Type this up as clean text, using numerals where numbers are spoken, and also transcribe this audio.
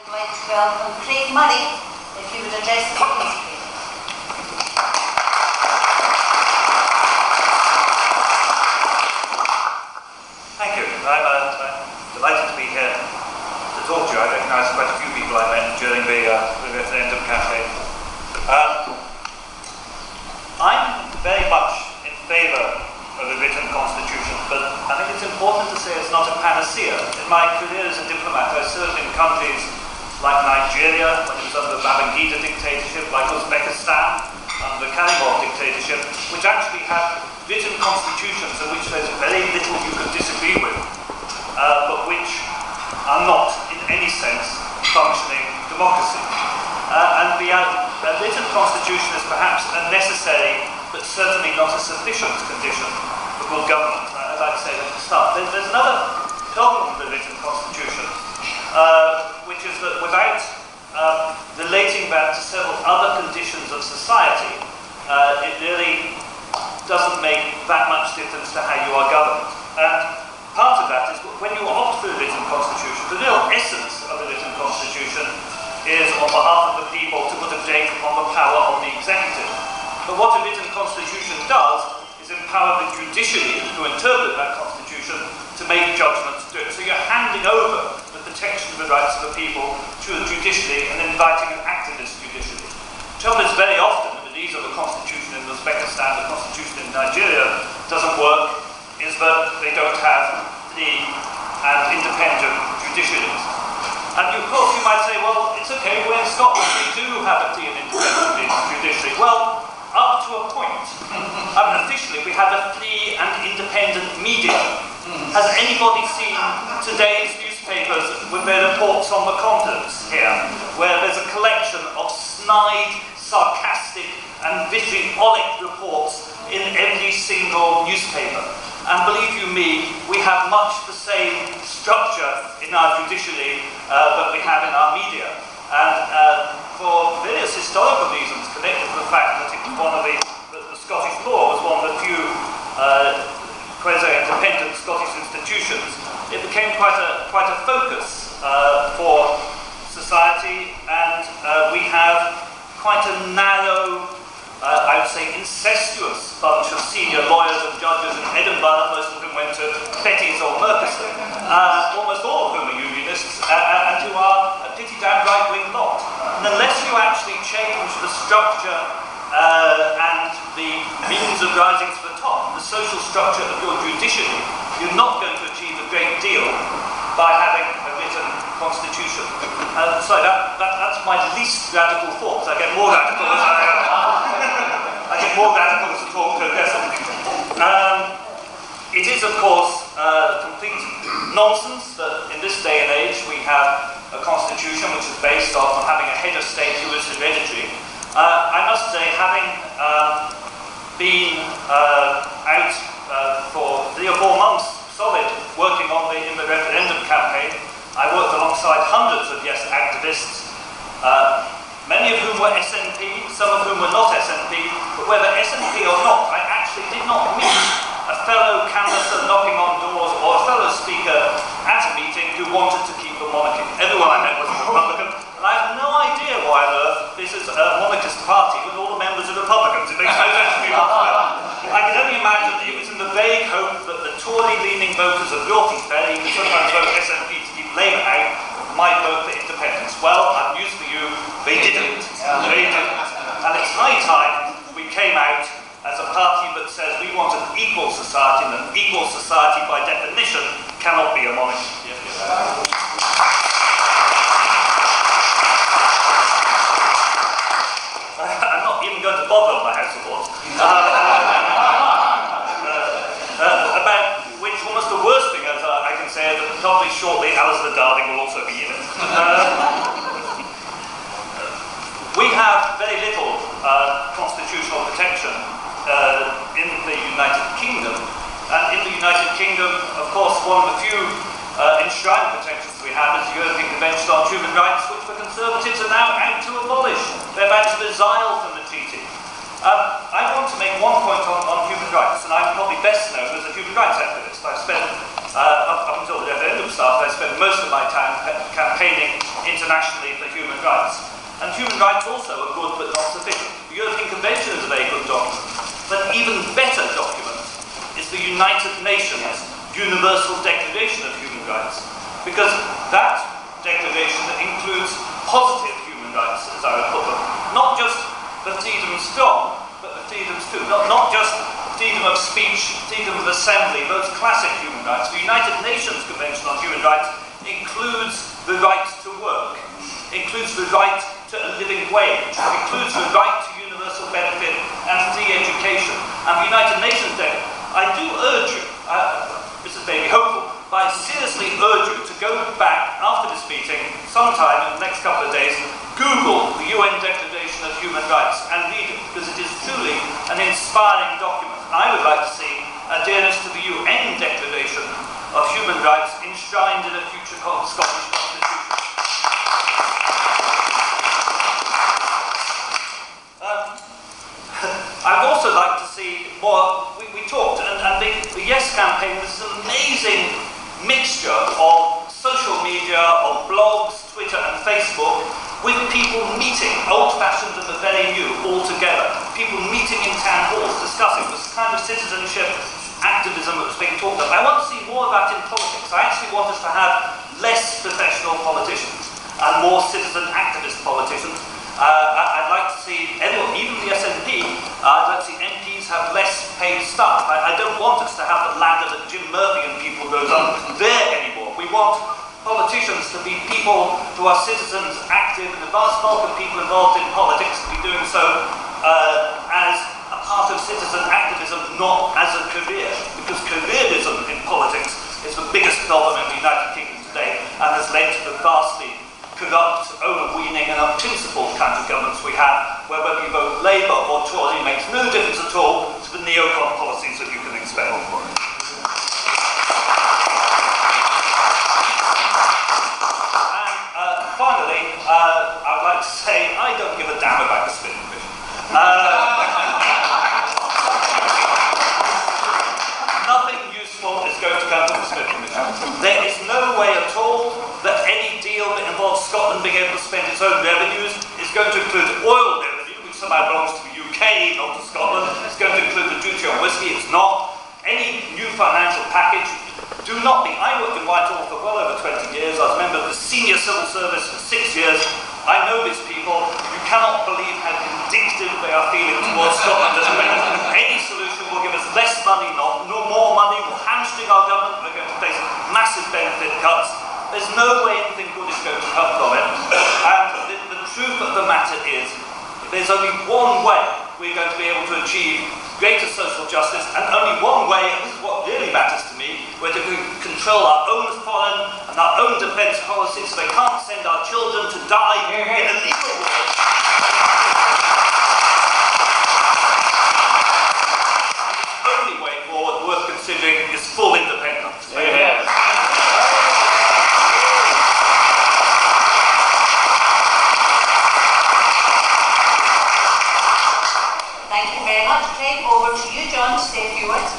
like to welcome Craig Murray, if you would address the meeting, please. Thank you. I'm delighted to be here to talk to you. I recognise quite a few people I met during the referendum campaign. I'm very much in favour of a written constitution, but I think it's important to say it's not a panacea. In my career as a diplomat, I served in countries like Nigeria, when it was under the Babangida dictatorship, like Uzbekistan, under the Karimov dictatorship, which actually have written constitutions in which there's very little you can disagree with, but which are not, in any sense, functioning democracy. And the written constitution is perhaps a necessary, but certainly not a sufficient condition for good government, as I'd say at the start. There's another problem with the written constitution, which is that without relating that to several other conditions of society, it really doesn't make that much difference to how you are governed. And part of that is when you opt for a written constitution, the real essence of a written constitution is on behalf of the people to put a date on the power of the executive. But what a written constitution does is empower the judiciary to interpret that constitution to make judgments to it. So you're handing over the protection of the rights of the people to the judiciary and inviting an activist judiciary. The trouble is very often with either the constitution in Uzbekistan, the constitution in Nigeria doesn't work, is that they don't have free and independent judiciaries. And of course you might say, well, it's okay, we're in Scotland, we do have a free and independent judiciary. Well, up to a point. Officially, we have a free and independent media. Has anybody seen today's newspapers with their reports on the continents here, where there's a collection of snide, sarcastic, and vitriolic reports in every single newspaper? And believe you me, we have much the same structure in our judiciary that we have in our media. And for various historical reasons connected to the fact that it was one of the Scottish law was one of the few quasi-independent Scottish institutions, it became quite a focus for society, and we have quite a narrow, I would say incestuous bunch of senior lawyers and judges in Edinburgh, most of whom went to Fettes or Merchiston, almost all of whom are unionists, and who are a pretty damn right-wing lot. And unless you actually change the structure and the means of rising to the top, the social structure of your judiciary, you're not going to achieve a great deal by having a written constitution. Sorry, that's my least radical thoughts. I get more radical as I get more radical as I talk progressively. It is, of course, complete nonsense that in this day and age we have a constitution which is based on having a head of state who is hereditary. I must say, having been out for 3 or 4 months solid working in the referendum campaign, I worked alongside hundreds of yes activists, many of whom were SNP, some of whom were not SNP, but whether SNP or not, I actually did not meet a fellow canvasser knocking on doors or a fellow speaker at a meeting who wanted to keep the monarchy. Everyone I met was a Republican, and I have no idea why on earth this is a monarchist party with all the members of Republicans. It makes no sense to me whatsoever. I can only imagine that it was in the vague hope that the Tory-leaning voters of Yorkshire, who sometimes vote SNP to keep Labour out, might vote for independence. Well, I've news for you, they didn't. They didn't. And it's high time we came out as a party that says we want an equal society, and an equal society by definition cannot be a monarchy. I'm not even going to bother on the House of Lords. About which almost the worst thing, as I can say, is that probably shortly Alistair Darling will also be in it. We have very little constitutional protection in the United Kingdom. And in the United Kingdom, of course, one of the few enshrined protections we have is the European Convention on Human Rights, which the Conservatives are now out to abolish. They're about to resile from the treaty. I want to make one point on human rights, and I'm probably best known as a human rights activist. I've spent, up until the referendum started, I spent most of my time campaigning internationally internationally for human rights. And human rights also are good but not sufficient. The European Convention is a very good document, but an even better document is the United Nations Universal Declaration of Human Rights, because that declaration includes positive human rights, as I would put them, not just the freedoms from, but the freedoms to, not just freedom of speech, freedom of assembly, those classic human rights. The United Nations Convention on Human Rights includes the right to work, includes the right to a living wage, includes the right to universal benefit and free education. And the United Nations Day, I do urge you, this is maybe hopeful, but I seriously urge you to go back after this meeting, sometime in the next couple of days, Google the UN Declaration of Human Rights and read it, because it is truly an inspiring document. I would like to see adherence to the UN Declaration of Human Rights enshrined in a future Scottish Constitution. I'd also like to see more, we talked, and the Yes campaign was an amazing mixture of social media, of blogs, Twitter and Facebook, with people meeting, old-fashioned and the very new, all together. People meeting in town halls, discussing this kind of citizenship activism that was being talked about. I want to see more of that in politics. I actually want us to have less professional politicians and more citizen activist politicians. I'd like to see everyone, even the SNP, I'd like to see MPs have less paid staff. I don't want us to have the ladder that Jim Murphy and people goes on there anymore. We want politicians to be people who are citizens active, and the vast bulk of people involved in politics to be doing so as a part of citizen activism, not as a career. Because careerism in politics is the biggest problem in the United Kingdom today and has led to the vastly corrupt, overweening and unprincipled kinds of governments we have, where whether you vote Labour or Tory makes no difference at all to the neocon policies that you can expect. And finally, I'd like to say I don't give a damn about the Smith Commission. Nothing useful is going to come from the Smith Commission. There is no way at all that any deal that involves Scotland being able to spend its own revenues is going to include oil revenue, which somehow belongs to the UK, not to Scotland. It's going to include the duty on whisky. It's not. Any new financial package, do not be. I worked in Whitehall for well over 20 years. I was a member of the senior civil service for 6 years. I know these people. You cannot believe how vindictive they are feeling towards Scotland at the moment. Any solution will give us less money, not more money, will hamstring our government. We're going to face massive benefit cuts. There's no way anything good is going to come from it. And the truth of the matter is, there's only one way we're going to be able to achieve greater social justice, and only one way, and this is what really matters to me, we're to control our own foreign and our own defence policies so they can't send our children to die in illegal wars. The only way forward worth considering is full independence. Yeah. Thank you very much. Craig, over to you, John, to say a few words.